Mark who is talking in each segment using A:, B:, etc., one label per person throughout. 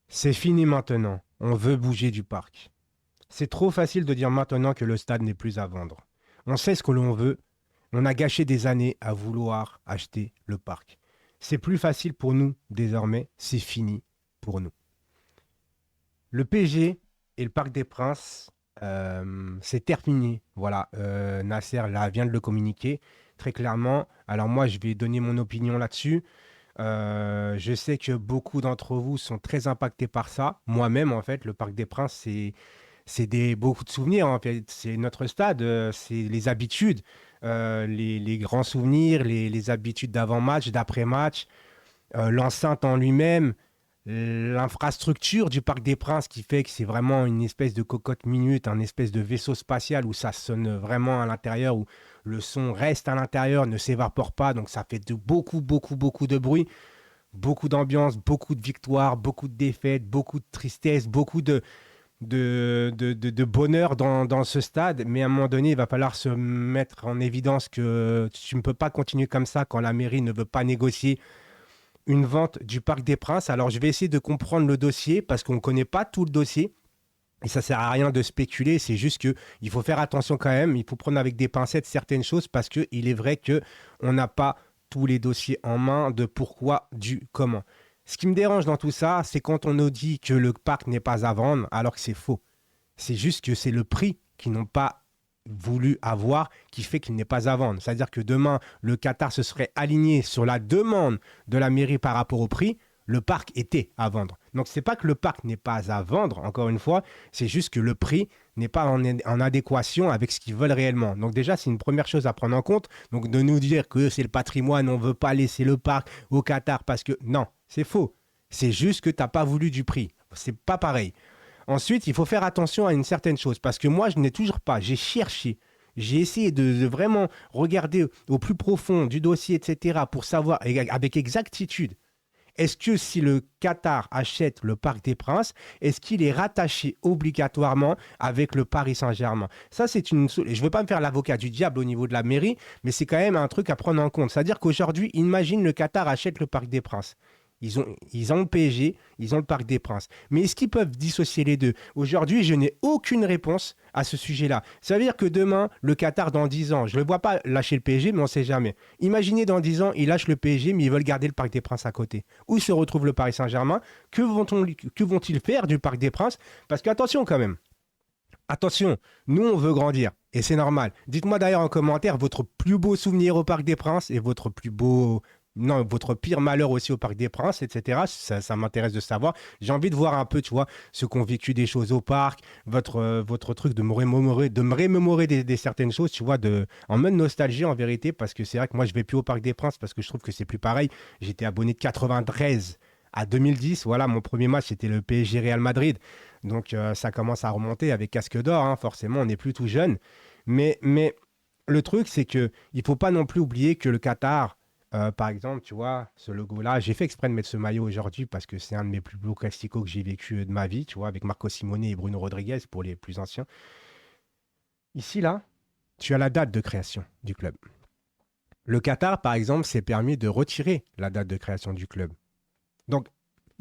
A: C'est fini maintenant. On veut bouger du parc. C'est trop facile de dire maintenant que le stade n'est plus à vendre. On sait ce que l'on veut. On a gâché des années à vouloir acheter le parc. C'est plus facile pour nous désormais. C'est fini pour nous. Le PG et le Parc des Princes, c'est terminé. Voilà, Nasser là, vient de le communiquer très clairement. Alors moi, je vais donner mon opinion là-dessus. Je sais que beaucoup d'entre vous sont très impactés par ça. Moi-même, en fait, le Parc des Princes, beaucoup de souvenirs. En fait, c'est notre stade, c'est les habitudes, les grands souvenirs, les habitudes d'avant-match, d'après-match, l'enceinte en lui-même, l'infrastructure du Parc des Princes qui fait que c'est vraiment une espèce de cocotte minute, un espèce de vaisseau spatial où ça sonne vraiment à l'intérieur, où le son reste à l'intérieur, ne s'évapore pas, donc ça fait beaucoup de bruit, beaucoup d'ambiance, beaucoup de victoires, beaucoup de défaites, beaucoup de tristesse, beaucoup de bonheur dans ce stade. Mais à un moment donné, il va falloir se mettre en évidence que tu ne peux pas continuer comme ça quand la mairie ne veut pas négocier une vente du Parc des Princes. Alors, je vais essayer de comprendre le dossier parce qu'on ne connaît pas tout le dossier. Et ça sert à rien de spéculer, c'est juste que il faut faire attention quand même, il faut prendre avec des pincettes certaines choses parce que il est vrai que on n'a pas tous les dossiers en main de pourquoi, du comment. Ce qui me dérange dans tout ça, c'est quand on nous dit que le parc n'est pas à vendre alors que c'est faux. C'est juste que c'est le prix qu'ils n'ont pas voulu avoir qui fait qu'il n'est pas à vendre. C'est-à-dire que demain, le Qatar se serait aligné sur la demande de la mairie par rapport au prix, le parc était à vendre. Donc c'est pas que le parc n'est pas à vendre, encore une fois, c'est juste que le prix n'est pas en adéquation avec ce qu'ils veulent réellement. Donc déjà, c'est une première chose à prendre en compte. Donc de nous dire que c'est le patrimoine, on ne veut pas laisser le parc au Qatar parce que non, c'est faux. C'est juste que tu n'as pas voulu du prix. C'est pas pareil. Ensuite, il faut faire attention à une certaine chose, parce que moi, je n'ai toujours pas, j'ai cherché, j'ai essayé de vraiment regarder au plus profond du dossier, etc., pour savoir avec exactitude, est-ce que si le Qatar achète le Parc des Princes, est-ce qu'il est rattaché obligatoirement avec le Paris Saint-Germain? Ça, c'est une. Je ne veux pas me faire l'avocat du diable au niveau de la mairie, mais c'est quand même un truc à prendre en compte. C'est-à-dire qu'aujourd'hui, imagine le Qatar achète le Parc des Princes. Ils ont le PSG, ils ont le Parc des Princes. Mais est-ce qu'ils peuvent dissocier les deux? Aujourd'hui, je n'ai aucune réponse à ce sujet-là. Ça veut dire que demain, le Qatar, dans 10 ans, je ne le vois pas lâcher le PSG, mais on ne sait jamais. Imaginez dans 10 ans, ils lâchent le PSG, mais ils veulent garder le Parc des Princes à côté. Où se retrouve le Paris Saint-Germain? Que vont-ils faire du Parc des Princes? Parce qu'attention quand même. Attention, nous on veut grandir et c'est normal. Dites-moi d'ailleurs en commentaire votre plus beau souvenir au Parc des Princes et votre plus beau non, votre pire malheur aussi au Parc des Princes, etc. Ça m'intéresse de savoir. J'ai envie de voir un peu, tu vois, ceux qui ont vécu des choses au parc, votre truc de me remémorer des certaines choses, tu vois, en mode nostalgie en vérité, parce que c'est vrai que moi je vais plus au Parc des Princes parce que je trouve que c'est plus pareil. J'étais abonné de 93 à 2010. Voilà, mon premier match c'était le PSG Real Madrid. Donc ça commence à remonter avec casque d'or, hein, forcément, on n'est plus tout jeune. Mais le truc, c'est que il faut pas non plus oublier que le Qatar, par exemple, tu vois, ce logo-là, j'ai fait exprès de mettre ce maillot aujourd'hui parce que c'est un de mes plus beaux classicos que j'ai vécu de ma vie, tu vois, avec Marco Simone et Bruno Rodriguez pour les plus anciens. Ici, là, tu as la date de création du club. Le Qatar, par exemple, s'est permis de retirer la date de création du club. Donc,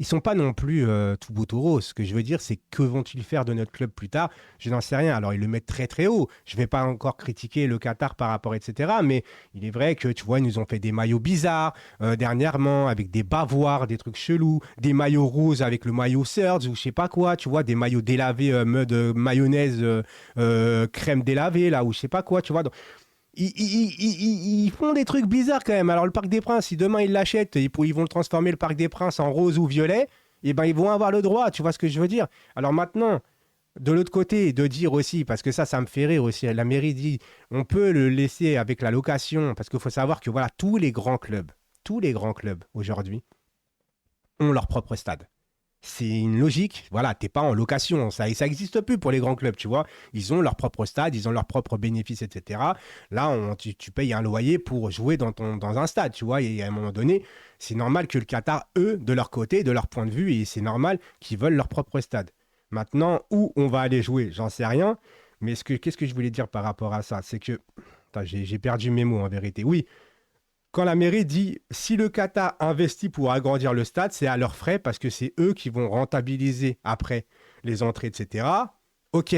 A: ils sont pas non plus tout beau tout rose. Ce que je veux dire, c'est que vont-ils faire de notre club plus tard? Je n'en sais rien. Alors, ils le mettent très très haut. Je ne vais pas encore critiquer le Qatar par rapport, etc. Mais il est vrai que, tu vois, ils nous ont fait des maillots bizarres dernièrement, avec des bavoirs, des trucs chelous, des maillots roses avec le maillot Surge ou je sais pas quoi, tu vois, des maillots délavés, mode mayonnaise, crème délavée, là, ou je sais pas quoi, tu vois. Donc, ils font des trucs bizarres quand même. Alors le Parc des Princes, si demain ils l'achètent, ils vont le transformer le Parc des Princes en rose ou violet, et ben ils vont avoir le droit, tu vois ce que je veux dire. Alors maintenant, de l'autre côté, de dire aussi, parce que ça me fait rire aussi, la mairie dit, on peut le laisser avec la location, parce qu'il faut savoir que voilà, tous les grands clubs aujourd'hui ont leur propre stade. C'est une logique. Voilà, t'es pas en location. Ça existe plus pour les grands clubs, tu vois. Ils ont leur propre stade, ils ont leurs propres bénéfices, etc. Là, tu payes un loyer pour jouer dans un stade, tu vois. Et à un moment donné, c'est normal que le Qatar, eux, de leur côté, de leur point de vue, et c'est normal qu'ils veulent leur propre stade. Maintenant, où on va aller jouer, j'en sais rien. Mais qu'est-ce que je voulais dire par rapport à ça? C'est que. Attends, j'ai perdu mes mots en vérité. Oui, Quand la mairie dit si le Qatar investit pour agrandir le stade, c'est à leurs frais parce que c'est eux qui vont rentabiliser après les entrées, etc. Ok.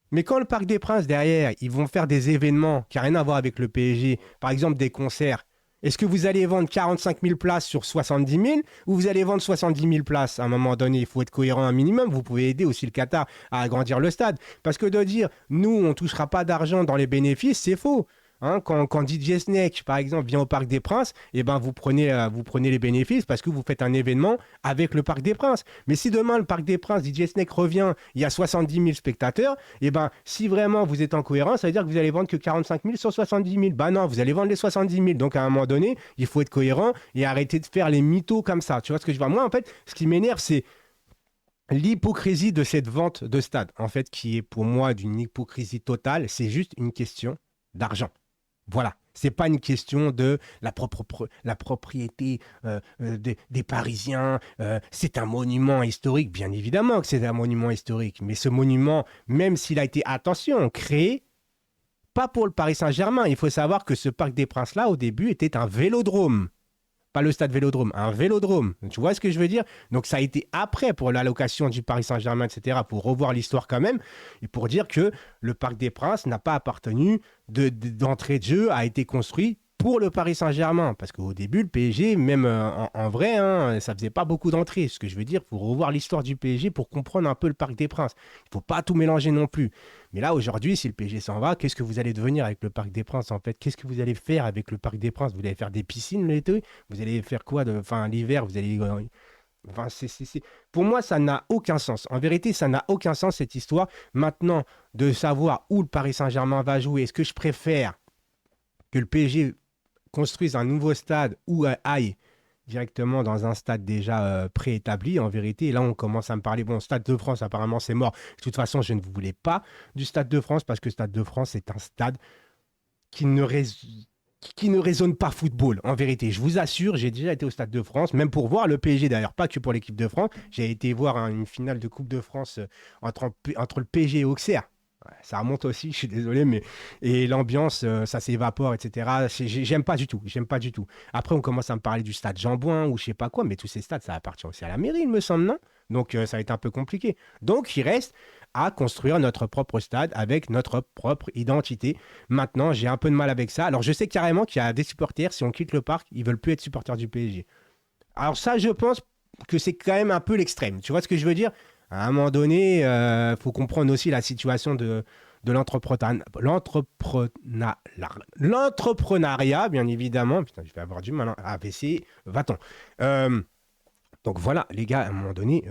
A: Mais quand le Parc des Princes, derrière, ils vont faire des événements qui n'ont rien à voir avec le PSG, par exemple des concerts, est-ce que vous allez vendre 45 000 places sur 70 000 ou vous allez vendre 70 000 places? À un moment donné, il faut être cohérent un minimum. Vous pouvez aider aussi le Qatar à agrandir le stade. Parce que de dire, nous, on ne touchera pas d'argent dans les bénéfices, c'est faux. Hein, quand DJ Snake, par exemple, vient au Parc des Princes, eh ben, vous prenez les bénéfices parce que vous faites un événement avec le Parc des Princes. Mais si demain, le Parc des Princes, DJ Snake revient, il y a 70 000 spectateurs, eh ben, si vraiment vous êtes en cohérence, ça veut dire que vous allez vendre que 45 000 sur 70 000. Bah non, vous allez vendre les 70 000. Donc, à un moment donné, il faut être cohérent et arrêter de faire les mythos comme ça. Tu vois ce que je veux dire? Moi, en fait, ce qui m'énerve, c'est l'hypocrisie de cette vente de stade, en fait, qui est pour moi d'une hypocrisie totale. C'est juste une question d'argent. Voilà. C'est pas une question de la propriété des Parisiens. C'est un monument historique, bien évidemment que c'est un monument historique. Mais ce monument, même s'il a été, attention, créé, pas pour le Paris Saint-Germain. Il faut savoir que ce Parc des Princes-là, au début, était un vélodrome. Pas le stade Vélodrome, un vélodrome. Tu vois ce que je veux dire? Donc ça a été après pour l'allocation du Paris Saint-Germain, etc., pour revoir l'histoire quand même, et pour dire que le Parc des Princes n'a pas appartenu d'entrée de jeu, a été construit pour le Paris Saint-Germain. Parce qu'au début, le PSG, même en vrai, hein, ça faisait pas beaucoup d'entrées. Ce que je veux dire, il faut revoir l'histoire du PSG pour comprendre un peu le Parc des Princes. Il ne faut pas tout mélanger non plus. Mais là, aujourd'hui, si le PSG s'en va, qu'est-ce que vous allez devenir avec le Parc des Princes en fait? Qu'est-ce que vous allez faire avec le Parc des Princes? Vous allez faire des piscines l'été? Vous allez faire quoi enfin, l'hiver, vous allez. Enfin, Pour moi, ça n'a aucun sens. En vérité, ça n'a aucun sens cette histoire. Maintenant, de savoir où le Paris Saint-Germain va jouer, est-ce que je préfère que le PSG construise un nouveau stade ou aille directement dans un stade déjà préétabli, en vérité. Et là, on commence à me parler, bon, Stade de France, apparemment, c'est mort. De toute façon, je ne voulais pas du Stade de France parce que Stade de France, c'est un stade qui ne, qui ne résonne pas football, en vérité. Je vous assure, j'ai déjà été au Stade de France, même pour voir le PSG d'ailleurs, pas que pour l'équipe de France. J'ai été voir une finale de Coupe de France entre le PSG et Auxerre. Ouais, ça remonte aussi, je suis désolé, mais et l'ambiance, ça s'évapore, etc. J'aime pas du tout, j'aime pas du tout. Après, on commence à me parler du stade Jean-Bouin ou je sais pas quoi, mais tous ces stades, ça appartient aussi à la mairie, il me semble, non? Donc, ça va être un peu compliqué. Donc, il reste à construire notre propre stade avec notre propre identité. Maintenant, j'ai un peu de mal avec ça. Alors, je sais carrément qu'il y a des supporters, si on quitte le parc, ils veulent plus être supporters du PSG. Alors ça, je pense que c'est quand même un peu l'extrême. Tu vois ce que je veux dire? À un moment donné, il faut comprendre aussi la situation de l'entrepreneuriat, bien évidemment. Putain, je vais avoir du mal. Hein. AVC, va-t'en. Euh, donc voilà, les gars, à un moment donné,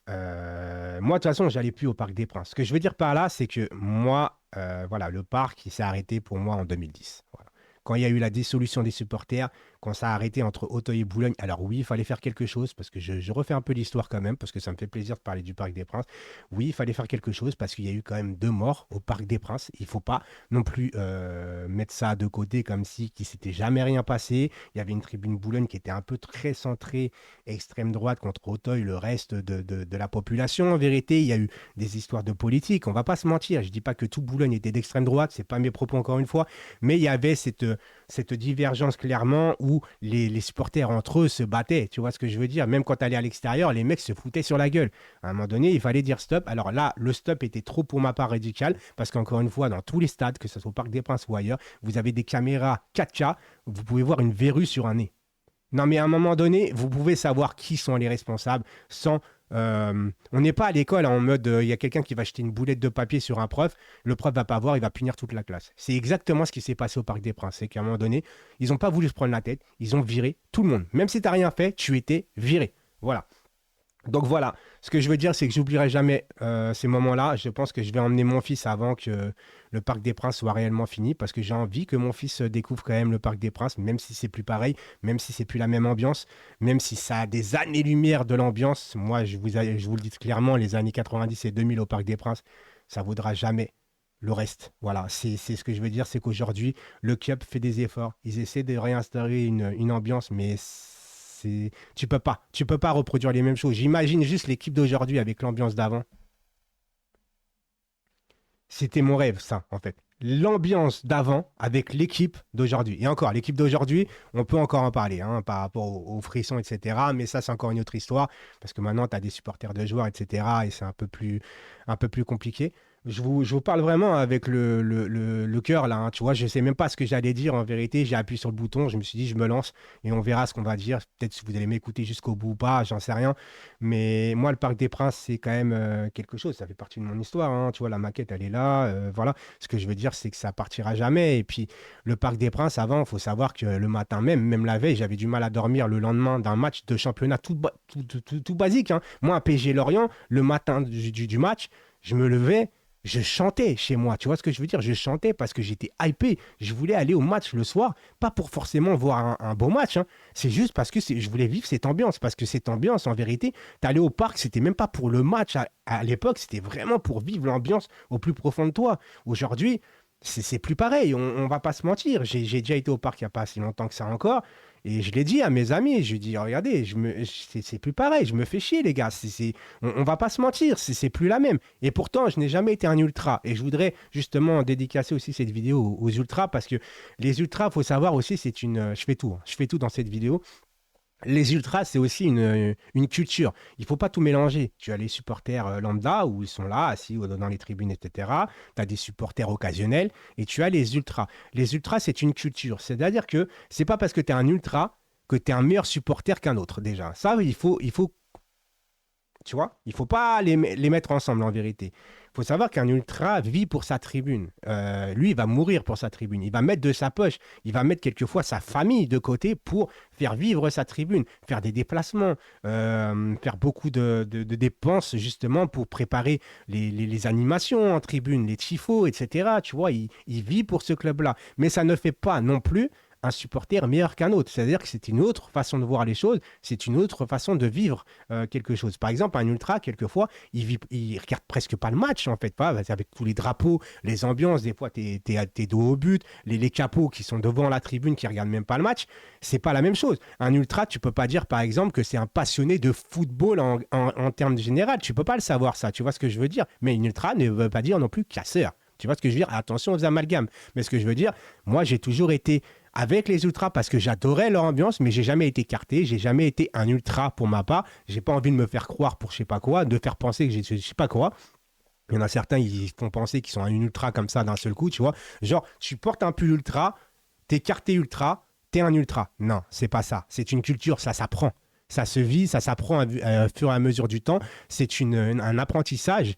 A: moi, de toute façon, j'allais plus au Parc des Princes. Ce que je veux dire par là, c'est que moi, voilà, le parc, il s'est arrêté pour moi en 2010. Voilà. Quand il y a eu la dissolution des supporters, quand ça a arrêté entre Auteuil et Boulogne, alors oui, il fallait faire quelque chose, parce que je refais un peu l'histoire quand même, parce que ça me fait plaisir de parler du Parc des Princes. Oui, il fallait faire quelque chose, parce qu'il y a eu quand même 2 morts au Parc des Princes. Il ne faut pas non plus mettre ça de côté comme si qu'il s'était jamais rien passé. Il y avait une tribune Boulogne qui était un peu très centrée extrême droite contre Auteuil, le reste de la population. En vérité, il y a eu des histoires de politique. On va pas se mentir. Je dis pas que tout Boulogne était d'extrême droite. C'est pas mes propos encore une fois. Mais il y avait cette divergence clairement où les supporters entre eux se battaient. Tu vois ce que je veux dire? Même quand tu allais à l'extérieur, les mecs se foutaient sur la gueule. À un moment donné, il fallait dire stop. Alors là, le stop était trop pour ma part radical parce qu'encore une fois, dans tous les stades, que ce soit au Parc des Princes ou ailleurs, vous avez des caméras 4K. Vous pouvez voir une verrue sur un nez. Non, mais à un moment donné, vous pouvez savoir qui sont les responsables sans. On n'est pas à l'école en mode il y a quelqu'un qui va jeter une boulette de papier sur un prof, le prof va pas voir, il va punir toute la classe. C'est exactement ce qui s'est passé au Parc des Princes. C'est qu'à un moment donné, ils n'ont pas voulu se prendre la tête, ils ont viré tout le monde. Même si tu n'as rien fait, tu étais viré. Voilà. Donc voilà, ce que je veux dire, c'est que j'oublierai jamais ces moments-là. Je pense que je vais emmener mon fils avant que le Parc des Princes soit réellement fini, parce que j'ai envie que mon fils découvre quand même le Parc des Princes, même si c'est plus pareil, même si c'est plus la même ambiance, même si ça a des années-lumière de l'ambiance. Moi, je vous le dis clairement, les années 90 et 2000 au Parc des Princes, ça vaudra jamais le reste. Voilà, c'est ce que je veux dire, c'est qu'aujourd'hui, le club fait des efforts. Ils essaient de réinstaurer une ambiance, mais tu peux pas reproduire les mêmes choses. J'imagine juste l'équipe d'aujourd'hui avec l'ambiance d'avant. C'était mon rêve, ça, en fait. l'ambiance d'avant avec l'équipe d'aujourd'hui. Et encore, l'équipe d'aujourd'hui, on peut encore en parler hein, par rapport aux frissons, etc. Mais ça, c'est encore une autre histoire parce que maintenant, tu as des supporters de joueurs, etc. Et c'est un peu plus compliqué. Je vous parle vraiment avec le cœur là. Hein, tu vois, je sais même pas ce que j'allais dire en vérité. J'ai appuyé sur le bouton, je me suis dit, je me lance et on verra ce qu'on va dire. Peut-être si vous allez m'écouter jusqu'au bout ou pas, j'en sais rien. Mais moi, le Parc des Princes, c'est quand même quelque chose. Ça fait partie de mon histoire. Hein, tu vois, la maquette, elle est là. Voilà. Ce que je veux dire, c'est que ça partira jamais. Et puis, le Parc des Princes, avant, il faut savoir que le matin même, même la veille, j'avais du mal à dormir le lendemain d'un match de championnat tout basique. Hein. Moi, à PSG Lorient, le matin du match, je me levais. Je chantais chez moi, tu vois ce que je veux dire? Je chantais parce que j'étais hypé. Je voulais aller au match le soir, pas pour forcément voir un beau match. Hein. C'est juste parce que je voulais vivre cette ambiance. Parce que cette ambiance, en vérité, t'allais au parc, c'était même pas pour le match à l'époque, c'était vraiment pour vivre l'ambiance au plus profond de toi. Aujourd'hui, c'est plus pareil, on va pas se mentir. J'ai déjà été au parc il n'y a pas si longtemps que ça encore. Et je l'ai dit à mes amis, je lui ai dit, regardez, c'est plus pareil, je me fais chier les gars, on va pas se mentir, c'est plus la même. Et pourtant, je n'ai jamais été un ultra. Et je voudrais justement dédicacer aussi cette vidéo aux ultras, parce que les ultras, faut savoir aussi, c'est une... Je fais tout, hein, je fais tout dans cette vidéo. Les ultras, c'est aussi une culture. Il ne faut pas tout mélanger. Tu as les supporters lambda, où ils sont là, assis dans les tribunes, etc. Tu as des supporters occasionnels, et tu as les ultras. Les ultras, c'est une culture. C'est-à-dire que c'est pas parce que tu es un ultra que tu es un meilleur supporter qu'un autre, déjà. Ça, il faut tu vois, il faut pas les mettre ensemble en vérité. Il faut savoir qu'un ultra vit pour sa tribune. Lui, il va mourir pour sa tribune. Il va mettre de sa poche. Il va mettre quelquefois sa famille de côté pour faire vivre sa tribune, faire des déplacements, faire beaucoup de dépenses justement pour préparer les animations en tribune, les tifos, etc. Tu vois, il vit pour ce club-là. Mais ça ne fait pas non plus un supporter meilleur qu'un autre. C'est-à-dire que c'est une autre façon de voir les choses, c'est une autre façon de vivre quelque chose. Par exemple, un ultra, quelquefois, il regarde presque pas le match, en fait, pas avec tous les drapeaux, les ambiances, des fois, t'es dos au but, les capots qui sont devant la tribune qui regardent même pas le match, c'est pas la même chose. Un ultra, tu peux pas dire, par exemple, que c'est un passionné de football en termes général. Tu peux pas le savoir, ça. Tu vois ce que je veux dire? Mais une ultra ne veut pas dire non plus casseur. Tu vois ce que je veux dire? Attention aux amalgames. Mais ce que je veux dire, moi, j'ai toujours été avec les ultras parce que j'adorais leur ambiance, mais j'ai jamais été carté, j'ai jamais été un ultra pour ma part. J'ai pas envie de me faire croire pour je sais pas quoi, de faire penser que je sais pas quoi. Il y en a certains, ils font penser qu'ils sont un ultra comme ça d'un seul coup, tu vois. Genre, tu portes un pull ultra, t'es carté ultra, t'es un ultra. Non, c'est pas ça. C'est une culture, ça s'apprend. Ça se vit, ça s'apprend au fur et à mesure du temps. C'est un apprentissage.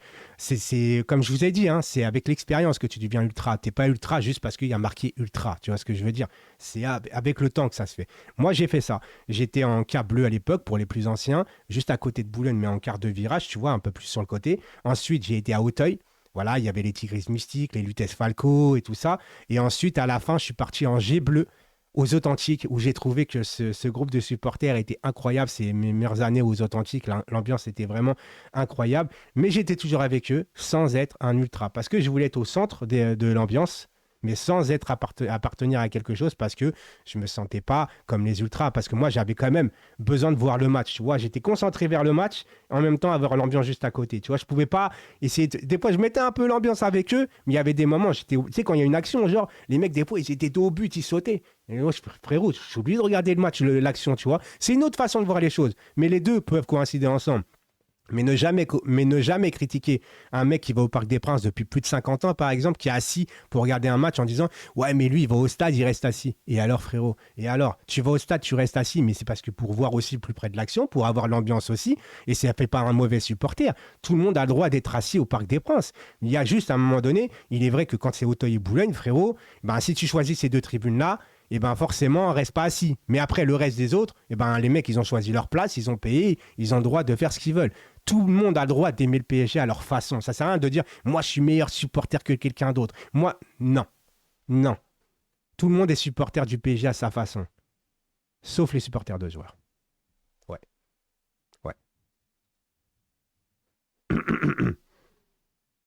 A: Comme je vous ai dit, hein, c'est avec l'expérience que tu deviens ultra. T'es pas ultra juste parce qu'il y a marqué ultra. Tu vois ce que je veux dire? C'est avec le temps que ça se fait. Moi, j'ai fait ça. J'étais en quart bleu à l'époque pour les plus anciens, juste à côté de Boulogne, mais en quart de virage, tu vois, un peu plus sur le côté. Ensuite, j'ai été à Auteuil. Voilà, il y avait les Tigris Mystiques, les Lutèce Falco et tout ça. Et ensuite, à la fin, je suis parti en G bleu aux Authentiques, où j'ai trouvé que ce groupe de supporters était incroyable. C'est mes meilleures années aux Authentiques. L'ambiance était vraiment incroyable. Mais j'étais toujours avec eux sans être un ultra. Parce que je voulais être au centre de l'ambiance, mais sans être appartenir à quelque chose parce que je me sentais pas comme les ultras. Parce que moi, j'avais quand même besoin de voir le match. Tu vois, j'étais concentré vers le match, en même temps avoir l'ambiance juste à côté. Tu vois, je pouvais pas essayer. Des fois, je mettais un peu l'ambiance avec eux, mais il y avait des moments, tu sais, quand il y a une action, genre, les mecs, des fois, ils étaient dos au but, ils sautaient. Et moi, frérot, je suis obligé de regarder le match, l'action, tu vois. C'est une autre façon de voir les choses. Mais les deux peuvent coïncider ensemble. Mais ne jamais critiquer un mec qui va au Parc des Princes depuis plus de 50 ans, par exemple, qui est assis pour regarder un match en disant ouais, mais lui, il va au stade, il reste assis. Et alors, frérot? Et alors? Tu vas au stade, tu restes assis, mais c'est parce que pour voir aussi plus près de l'action, pour avoir l'ambiance aussi, et ça fait pas un mauvais supporter. Tout le monde a le droit d'être assis au Parc des Princes. Il y a juste, à un moment donné, il est vrai que quand c'est Auteuil et Boulogne, frérot, ben, si tu choisis ces deux tribunes-là, et ben forcément, on reste pas assis. Mais après, le reste des autres, et ben les mecs, ils ont choisi leur place, ils ont payé, ils ont le droit de faire ce qu'ils veulent. Tout le monde a le droit d'aimer le PSG à leur façon. Ça sert à rien de dire, moi, je suis meilleur supporter que quelqu'un d'autre. Moi, non. Non. Tout le monde est supporter du PSG à sa façon. Sauf les supporters de joueurs. Ouais. Ouais.